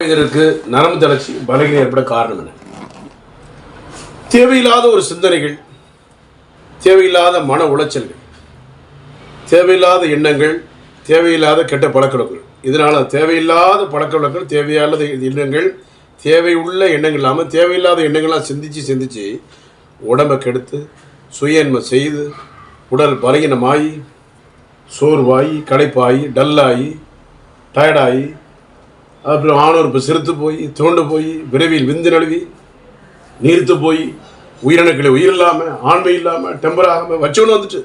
இதற்கு நரம்பு தளர்ச்சி பலகீனம் ஏற்பட காரணம் என்ன? தேவையில்லாத ஒரு சிந்தனைகள், தேவையில்லாத மன உளைச்சல்கள், தேவையில்லாத எண்ணங்கள், தேவையில்லாத கெட்ட பழக்கவழக்கங்கள். இதனால் தேவையில்லாத பழக்கவழக்கங்கள், தேவையில்லாத எண்ணங்கள், தேவையுள்ள எண்ணங்கள் இல்லாமல் தேவையில்லாத எண்ணங்கள்லாம் சிந்தித்து உடம்பை கெடுத்து சுயன்மை செய்து உடல் பலகீனமாகி சோர்வாகி களைப்பாகி டல்லாகி டயர்டாகி அப்புறம் ஆணவர்ப்பு சிறுத்து போய் தோண்டு போய் விரைவில் விந்து நழுவி நீர்த்து போய் உயிரணுக்களை உயிர் இல்லாமல் ஆண்மை இல்லாமல் டெம்பர் ஆகாமல் வச்சவனு வந்துட்டு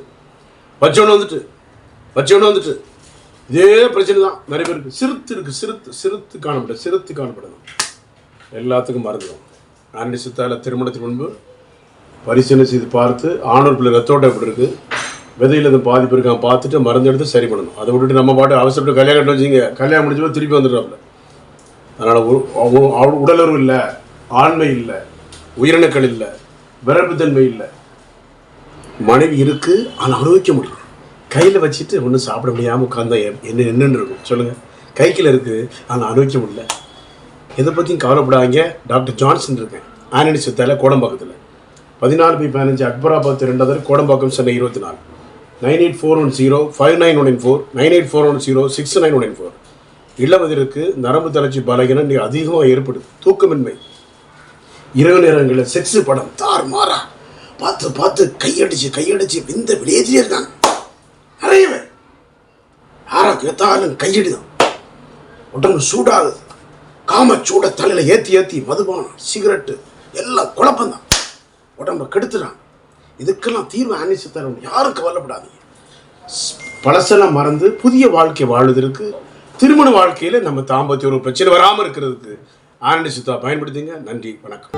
இதே பிரச்சனை தான் நிறைய பேருக்கு. சிறுத்து காணப்படணும். எல்லாத்துக்கும் மறந்துடும். ஆண்டி சித்தால திருமணத்துக்கு முன்பு பரிசீலனை செய்து பார்த்து ஆணூர் பிள்ளை ரத்தோட்டம் எப்படி இருக்குது, விதையில் எதுவும் பாதிப்பு இருக்கான் பார்த்துட்டு மருந்து எடுத்து சரி பண்ணணும். அதை விட்டுட்டு நம்ம பாட்டு அவசரப்பட்டு கல்யாணம் கட்ட வச்சிங்க, கல்யாணம் முடிஞ்ச போது திருப்பி வந்துடுறாப்புல. அதனால் உடலுறவு இல்லை, ஆண்மை இல்லை, உயிரணுக்கள் இல்லை, விரப்புத்தன்மை இல்லை. மனைவி இருக்குது ஆனால் அனுபவிக்க முடியல. கையில் வச்சுட்டு ஒன்றும் சாப்பிட முடியாமல் உட்காந்தா என்னென்னு இருக்கும் சொல்லுங்கள். கைக்கில் இருக்குது ஆனால் அனுபவிக்க முடியல. எதை பற்றியும் கவலைப்படாங்க. டாக்டர் ஜான்சன் இருக்கேன், ஆனடி சித்தால கோடம்பாக்கத்தில் 14/15 அக்பராபாத் 2 கோடம்பாக்கம் சென்னை 24 9841059194 9841069194. இளவதிற்கு நரம்பு தளர்ச்சி பலகீனம் அதிகமாக ஏற்படுது. தூக்கமின்மை, இரவு நேரங்களில் செக்ஸு படம் தார் மாறா பார்த்து கையடிச்சு விந்த விளையாதிலே இருக்காங்க நிறைய பேர். யாராக்கு எத்தாலும் கையடிதான், உடம்பு சூடாகுது, காம சூட தலையில் ஏற்றி மதுபானம் சிகரெட்டு எல்லாம் குழப்பம்தான், உடம்பை கெடுத்துறான். இதுக்கெல்லாம் தீர்வு ஆன்மீக தரும். யாரும் கவலைப்படாதீங்க. பழசெல்லாம் மறந்து புதிய வாழ்க்கை வாழ்வதற்கு, திருமண வாழ்க்கையில் நம்ம தாம்பத்திய ஒரு பிரச்சனை வராமல் இருக்கிறதுக்கு ஆனடி சித்தா பயன்படுத்திங்க. நன்றி, வணக்கம்.